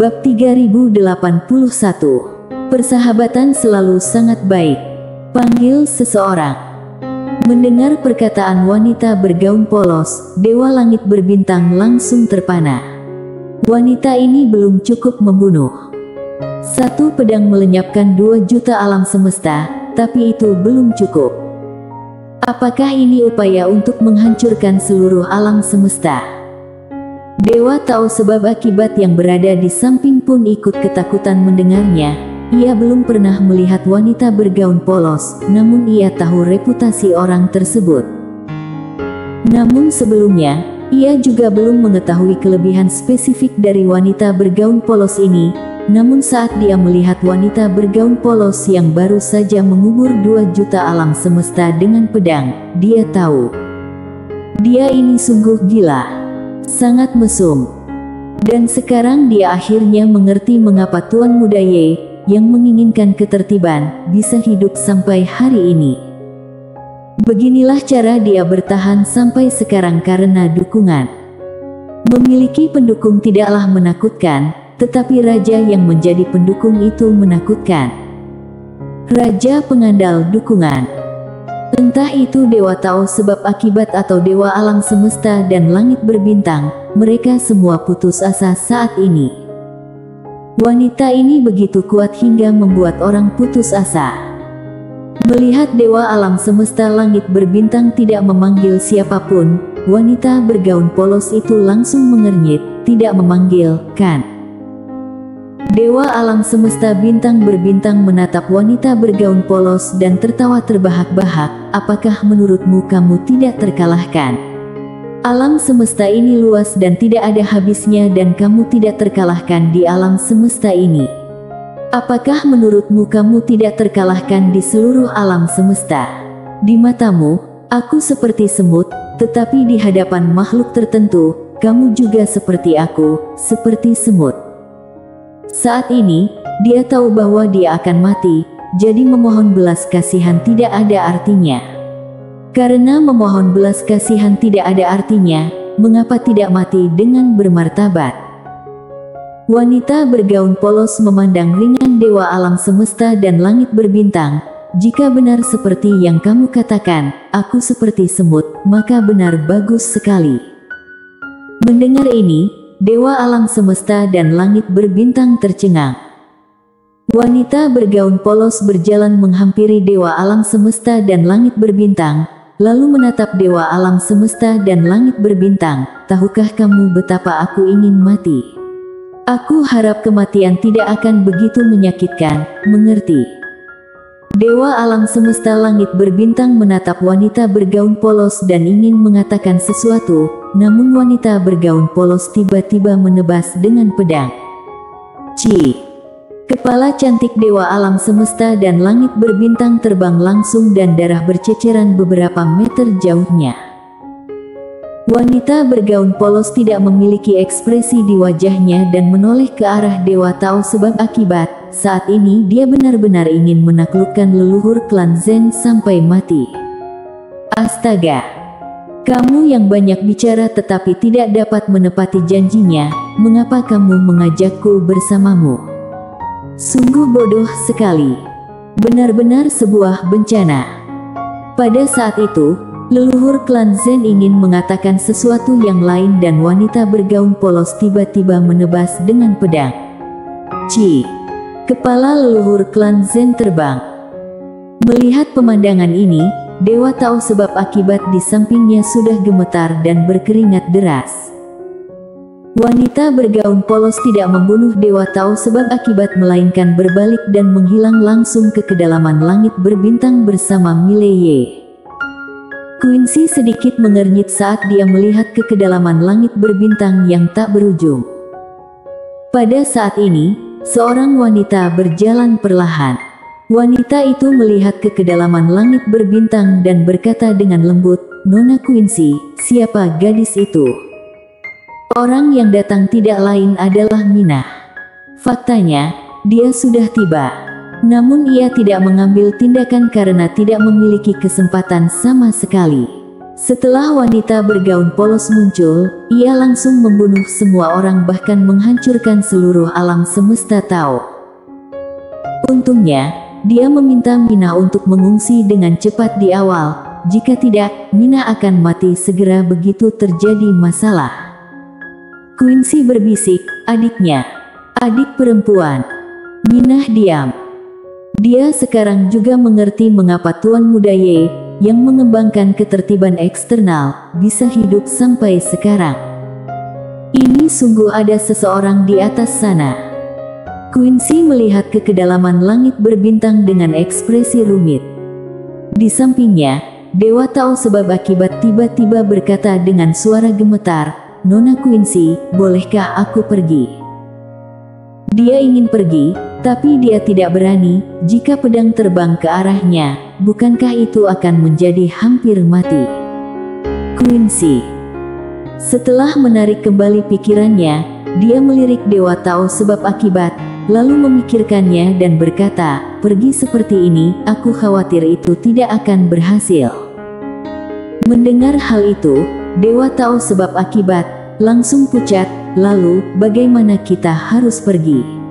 Bab 3081. Persahabatan selalu sangat baik. Panggil seseorang. Mendengar perkataan wanita bergaun polos, Dewa Langit Berbintang langsung terpana. Wanita ini belum cukup membunuh. Satu pedang melenyapkan 2 juta alam semesta, tapi itu belum cukup. Apakah ini upaya untuk menghancurkan seluruh alam semesta? Dewa tahu sebab akibat yang berada di samping pun ikut ketakutan mendengarnya. Ia belum pernah melihat wanita bergaun polos, namun ia tahu reputasi orang tersebut. Namun sebelumnya, ia juga belum mengetahui kelebihan spesifik dari wanita bergaun polos ini. Namun saat dia melihat wanita bergaun polos yang baru saja mengubur 2 juta alam semesta dengan pedang, dia tahu. Dia ini sungguh gila. Sangat mesum. Dan sekarang dia akhirnya mengerti mengapa Tuan Muda Ye, yang menginginkan ketertiban, bisa hidup sampai hari ini. Beginilah cara dia bertahan sampai sekarang karena dukungan. Memiliki pendukung tidaklah menakutkan, tetapi raja yang menjadi pendukung itu menakutkan. Raja pengandal dukungan. Entah itu dewa tahu sebab akibat atau dewa alam semesta dan langit berbintang, mereka semua putus asa saat ini. Wanita ini begitu kuat hingga membuat orang putus asa. Melihat dewa alam semesta langit berbintang tidak memanggil siapapun, wanita bergaun polos itu langsung mengernyit, tidak memanggil, kan? Dewa alam semesta bintang berbintang menatap wanita bergaun polos dan tertawa terbahak-bahak. Apakah menurutmu kamu tidak terkalahkan? Alam semesta ini luas dan tidak ada habisnya dan kamu tidak terkalahkan di alam semesta ini. Apakah menurutmu kamu tidak terkalahkan di seluruh alam semesta? Di matamu, aku seperti semut, tetapi di hadapan makhluk tertentu, kamu juga seperti aku, seperti semut. Saat ini, dia tahu bahwa dia akan mati, jadi memohon belas kasihan tidak ada artinya. Karena memohon belas kasihan tidak ada artinya, mengapa tidak mati dengan bermartabat? Wanita bergaun polos memandang ringan dewa alam semesta dan langit berbintang. Jika benar seperti yang kamu katakan, aku seperti semut, maka benar bagus sekali. Mendengar ini, dewa alam semesta dan langit berbintang tercengang. Wanita bergaun polos berjalan menghampiri dewa alam semesta dan langit berbintang, lalu menatap dewa alam semesta dan langit berbintang. Tahukah kamu betapa aku ingin mati? Aku harap kematian tidak akan begitu menyakitkan, mengerti? Dewa alam semesta langit berbintang menatap wanita bergaun polos dan ingin mengatakan sesuatu, namun wanita bergaun polos tiba-tiba menebas dengan pedang. Ci! Kepala cantik dewa alam semesta dan langit berbintang terbang langsung dan darah berceceran beberapa meter jauhnya. Wanita bergaun polos tidak memiliki ekspresi di wajahnya dan menoleh ke arah dewa tahu sebab akibat. Saat ini dia benar-benar ingin menaklukkan leluhur klan Zen sampai mati. Astaga! Kamu yang banyak bicara tetapi tidak dapat menepati janjinya, mengapa kamu mengajakku bersamamu? Sungguh bodoh sekali. Benar-benar sebuah bencana. Pada saat itu, leluhur klan Zen ingin mengatakan sesuatu yang lain dan wanita bergaun polos tiba-tiba menebas dengan pedang. Ci! Kepala leluhur klan Zen terbang. Melihat pemandangan ini, dewa tahu sebab akibat di sampingnya sudah gemetar dan berkeringat deras. Wanita bergaun polos tidak membunuh dewa tahu sebab akibat melainkan berbalik dan menghilang langsung ke kedalaman langit berbintang bersama Mileye. Quincy sedikit mengernyit saat dia melihat ke kedalaman langit berbintang yang tak berujung. Pada saat ini, seorang wanita berjalan perlahan. Wanita itu melihat ke kedalaman langit berbintang dan berkata dengan lembut, "Nona Quincy, siapa gadis itu?" Orang yang datang tidak lain adalah Minah. Faktanya, dia sudah tiba. Namun ia tidak mengambil tindakan karena tidak memiliki kesempatan sama sekali. Setelah wanita bergaun polos muncul, ia langsung membunuh semua orang bahkan menghancurkan seluruh alam semesta Tao. Untungnya, dia meminta Mina untuk mengungsi dengan cepat di awal, jika tidak, Mina akan mati segera begitu terjadi masalah. Quincy berbisik, adiknya. Adik perempuan. Minah diam. Dia sekarang juga mengerti mengapa Tuan Muda Ye, yang mengembangkan ketertiban eksternal, bisa hidup sampai sekarang. Ini sungguh ada seseorang di atas sana. Quincy melihat ke kedalaman langit berbintang dengan ekspresi rumit. Di sampingnya, Dewa Tao sebab akibat tiba-tiba berkata dengan suara gemetar, "Nona Quincy, bolehkah aku pergi?" Dia ingin pergi, tapi dia tidak berani. Jika pedang terbang ke arahnya, bukankah itu akan menjadi hampir mati? Quincy. Setelah menarik kembali pikirannya, dia melirik Dewa Tao sebab akibat, lalu memikirkannya dan berkata, "Pergi seperti ini, aku khawatir itu tidak akan berhasil." Mendengar hal itu, Dewa Tao sebab akibat langsung pucat, "Lalu, bagaimana kita harus pergi?"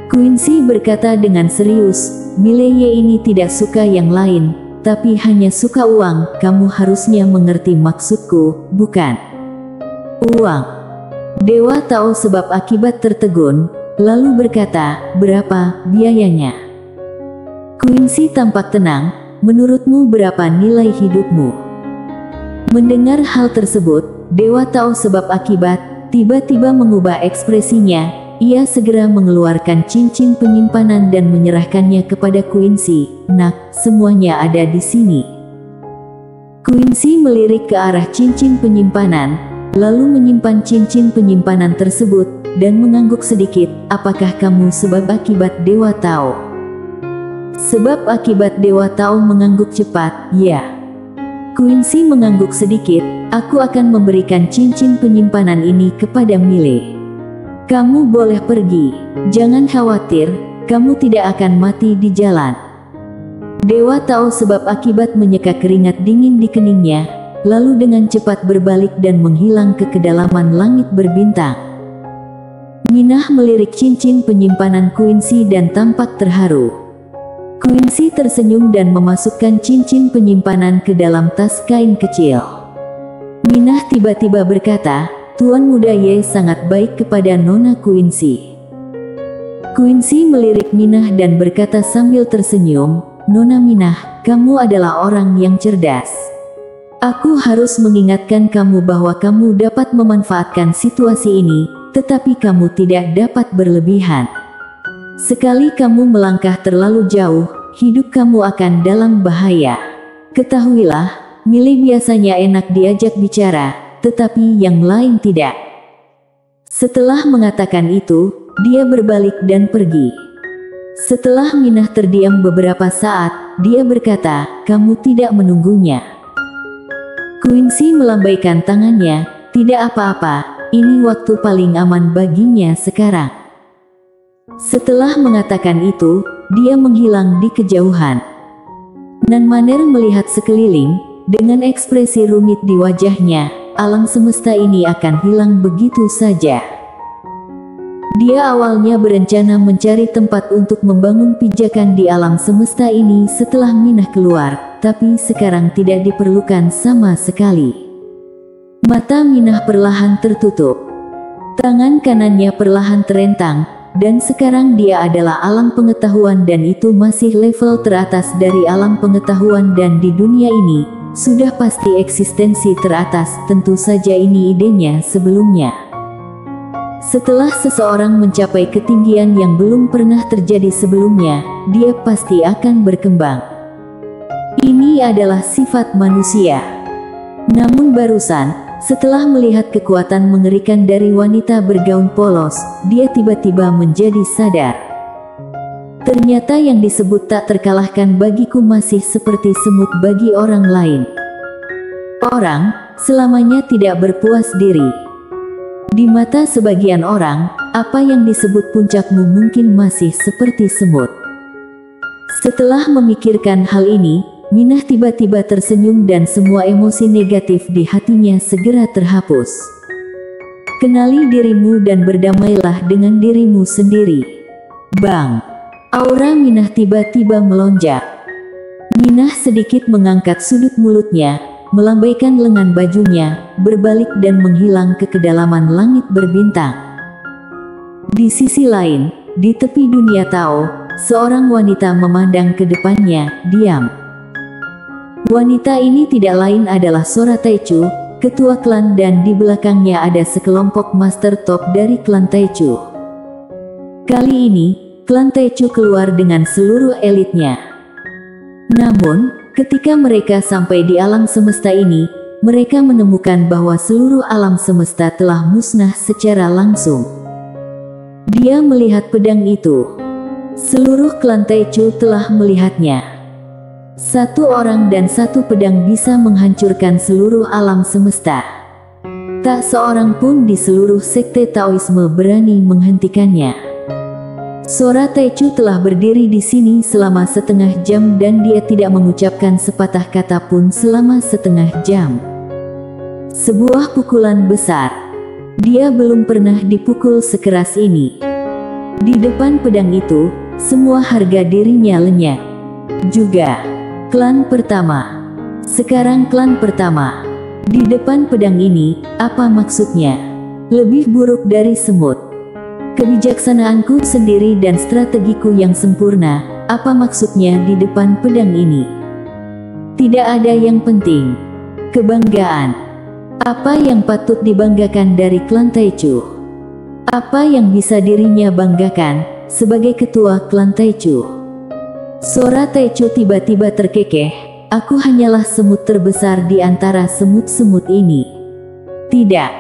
Quincy berkata dengan serius, "Mileye ini tidak suka yang lain, tapi hanya suka uang. Kamu harusnya mengerti maksudku, bukan?" "Uang?" Dewa Tao sebab akibat tertegun, lalu berkata, "Berapa biayanya?" Quincy tampak tenang, "Menurutmu berapa nilai hidupmu?" Mendengar hal tersebut, Dewa Tao sebab akibat tiba-tiba mengubah ekspresinya. Ia segera mengeluarkan cincin penyimpanan dan menyerahkannya kepada Quincy. "Nak, semuanya ada di sini." Quincy melirik ke arah cincin penyimpanan, lalu menyimpan cincin penyimpanan tersebut, dan mengangguk sedikit. "Apakah kamu sebab akibat Dewa Tao?" Sebab akibat Dewa Tao mengangguk cepat, "Ya." Quincy mengangguk sedikit, "Aku akan memberikan cincin penyimpanan ini kepada Mile. Kamu boleh pergi. Jangan khawatir, kamu tidak akan mati di jalan." Dewa Tao sebab akibat menyeka keringat dingin di keningnya, lalu dengan cepat berbalik dan menghilang ke kedalaman langit berbintang. Minah melirik cincin penyimpanan Quincy dan tampak terharu. Quincy tersenyum dan memasukkan cincin penyimpanan ke dalam tas kain kecil. Minah tiba-tiba berkata, "Tuan Muda Ye sangat baik kepada Nona Quincy." Quincy melirik Minah dan berkata sambil tersenyum, "Nona Minah, kamu adalah orang yang cerdas. Aku harus mengingatkan kamu bahwa kamu dapat memanfaatkan situasi ini, tetapi kamu tidak dapat berlebihan. Sekali kamu melangkah terlalu jauh, hidup kamu akan dalam bahaya. Ketahuilah, Mile biasanya enak diajak bicara, tetapi yang lain tidak." Setelah mengatakan itu, dia berbalik dan pergi. Setelah Minah terdiam beberapa saat, dia berkata, "Kamu tidak menunggunya?" Quincy melambaikan tangannya, "Tidak apa-apa, ini waktu paling aman baginya sekarang." Setelah mengatakan itu, dia menghilang di kejauhan. Nan Maner melihat sekeliling, dengan ekspresi rumit di wajahnya. Alam semesta ini akan hilang begitu saja. Dia awalnya berencana mencari tempat untuk membangun pijakan di alam semesta ini setelah Minah keluar, tapi sekarang tidak diperlukan sama sekali. Mata Minah perlahan tertutup. Tangan kanannya perlahan terentang, dan sekarang dia adalah alam pengetahuan dan itu masih level teratas dari alam pengetahuan dan di dunia ini. Sudah pasti eksistensi teratas, tentu saja ini idenya sebelumnya. Setelah seseorang mencapai ketinggian yang belum pernah terjadi sebelumnya, dia pasti akan berkembang. Ini adalah sifat manusia. Namun barusan, setelah melihat kekuatan mengerikan dari wanita bergaun polos, dia tiba-tiba menjadi sadar. Ternyata yang disebut tak terkalahkan bagiku masih seperti semut bagi orang lain. Orang selamanya tidak berpuas diri. Di mata sebagian orang, apa yang disebut puncakmu mungkin masih seperti semut. Setelah memikirkan hal ini, Minah tiba-tiba tersenyum dan semua emosi negatif di hatinya segera terhapus. Kenali dirimu dan berdamailah dengan dirimu sendiri. Bang! Aura Minah tiba-tiba melonjak. Minah sedikit mengangkat sudut mulutnya, melambaikan lengan bajunya, berbalik dan menghilang ke kedalaman langit berbintang. Di sisi lain, di tepi dunia Tao, seorang wanita memandang ke depannya, diam. Wanita ini tidak lain adalah Sora Taichu, ketua klan, dan di belakangnya ada sekelompok master top dari klan Taichu. Kali ini, klan Taichu keluar dengan seluruh elitnya. Namun, ketika mereka sampai di alam semesta ini, mereka menemukan bahwa seluruh alam semesta telah musnah secara langsung. Dia melihat pedang itu. Seluruh klan Taichu telah melihatnya. Satu orang dan satu pedang bisa menghancurkan seluruh alam semesta. Tak seorang pun di seluruh sekte Taoisme berani menghentikannya. Sora Taichu telah berdiri di sini selama setengah jam dan dia tidak mengucapkan sepatah kata pun selama setengah jam. Sebuah pukulan besar. Dia belum pernah dipukul sekeras ini. Di depan pedang itu, semua harga dirinya lenyap. Juga klan pertama. Sekarang klan pertama. Di depan pedang ini, apa maksudnya? Lebih buruk dari semut. Kebijaksanaanku sendiri dan strategiku yang sempurna, apa maksudnya di depan pedang ini? Tidak ada yang penting. Kebanggaan. Apa yang patut dibanggakan dari klan Taichu? Apa yang bisa dirinya banggakan sebagai ketua klan Taichu? Sora Taichu tiba-tiba terkekeh, aku hanyalah semut terbesar di antara semut-semut ini. Tidak.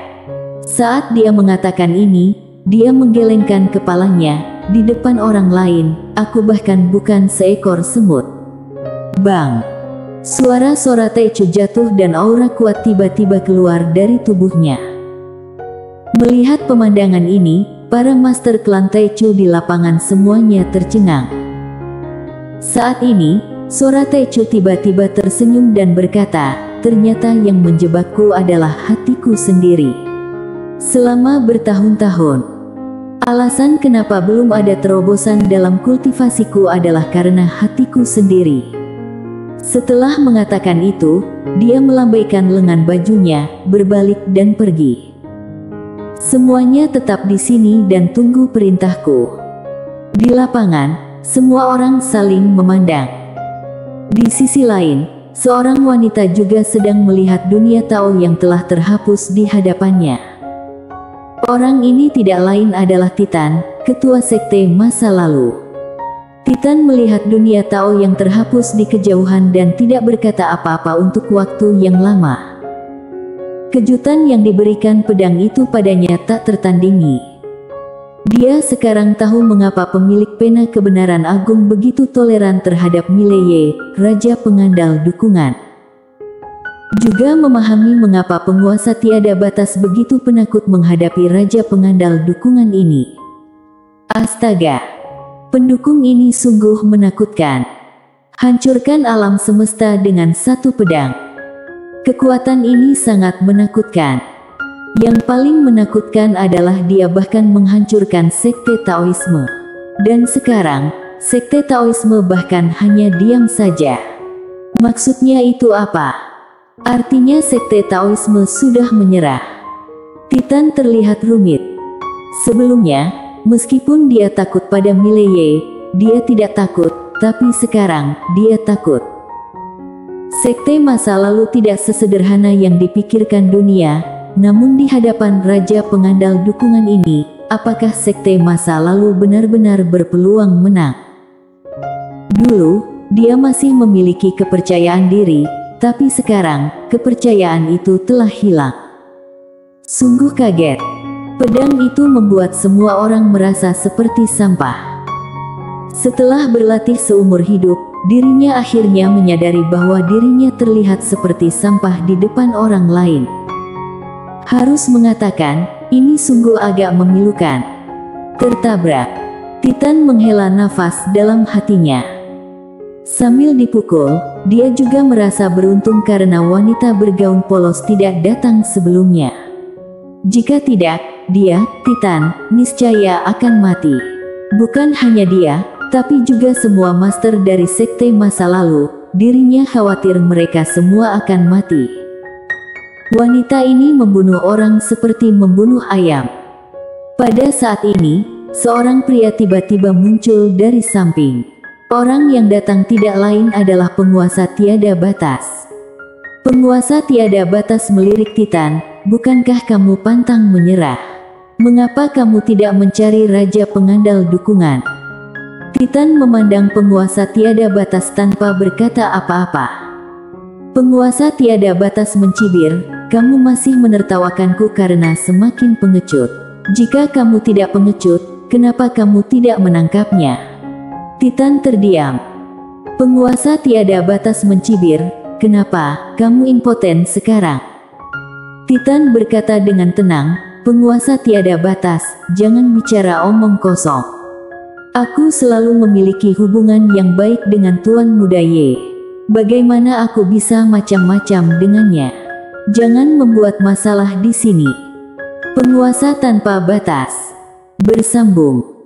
Saat dia mengatakan ini, dia menggelengkan kepalanya, di depan orang lain, aku bahkan bukan seekor semut. Bang! Suara Sora Taichu jatuh dan aura kuat tiba-tiba keluar dari tubuhnya. Melihat pemandangan ini, para master klan Taichu di lapangan semuanya tercengang. Saat ini, Sora Taichu tiba-tiba tersenyum dan berkata, ternyata yang menjebakku adalah hatiku sendiri. Selama bertahun-tahun, alasan kenapa belum ada terobosan dalam kultivasiku adalah karena hatiku sendiri. Setelah mengatakan itu, dia melambaikan lengan bajunya, berbalik dan pergi. Semuanya tetap di sini dan tunggu perintahku. Di lapangan, semua orang saling memandang. Di sisi lain, seorang wanita juga sedang melihat dunia Tao yang telah terhapus di hadapannya. Orang ini tidak lain adalah Titan, ketua sekte masa lalu. Titan melihat dunia Tao yang terhapus di kejauhan dan tidak berkata apa-apa untuk waktu yang lama. Kejutan yang diberikan pedang itu padanya tak tertandingi. Dia sekarang tahu mengapa pemilik pena kebenaran agung begitu toleran terhadap Mileye, raja pengandal dukungan. Juga memahami mengapa penguasa tiada batas begitu penakut menghadapi raja pengandal dukungan ini. Astaga! Pendukung ini sungguh menakutkan. Hancurkan alam semesta dengan satu pedang. Kekuatan ini sangat menakutkan. Yang paling menakutkan adalah dia bahkan menghancurkan sekte Taoisme. Dan sekarang, sekte Taoisme bahkan hanya diam saja. Maksudnya itu apa? Artinya sekte Taoisme sudah menyerah. Titan terlihat rumit. Sebelumnya, meskipun dia takut pada Mileye, dia tidak takut, tapi sekarang, dia takut. Sekte masa lalu tidak sesederhana yang dipikirkan dunia. Namun di hadapan raja pengandal dukungan ini, apakah sekte masa lalu benar-benar berpeluang menang? Dulu, dia masih memiliki kepercayaan diri, tapi sekarang, kepercayaan itu telah hilang. Sungguh kaget. Pedang itu membuat semua orang merasa seperti sampah. Setelah berlatih seumur hidup, dirinya akhirnya menyadari bahwa dirinya terlihat seperti sampah di depan orang lain. Harus mengatakan, ini sungguh agak memilukan. Tertabrak. Titan menghela nafas dalam hatinya. Sambil dipukul, dia juga merasa beruntung karena wanita bergaun polos tidak datang sebelumnya. Jika tidak, dia, Titan, niscaya akan mati. Bukan hanya dia, tapi juga semua master dari sekte masa lalu, dirinya khawatir mereka semua akan mati. Wanita ini membunuh orang seperti membunuh ayam. Pada saat ini, seorang pria tiba-tiba muncul dari samping. Orang yang datang tidak lain adalah penguasa tiada batas. Penguasa tiada batas melirik Titan, bukankah kamu pantang menyerah? Mengapa kamu tidak mencari raja pengandal dukungan? Titan memandang penguasa tiada batas tanpa berkata apa-apa. Penguasa tiada batas mencibir, kamu masih menertawakanku karena semakin pengecut. Jika kamu tidak pengecut, kenapa kamu tidak menangkapnya? Titan terdiam. Penguasa tiada batas mencibir, kenapa kamu impoten sekarang? Titan berkata dengan tenang, penguasa tiada batas, jangan bicara omong kosong. Aku selalu memiliki hubungan yang baik dengan Tuan Muda Ye. Bagaimana aku bisa macam-macam dengannya? Jangan membuat masalah di sini. Penguasa tanpa batas bersambung.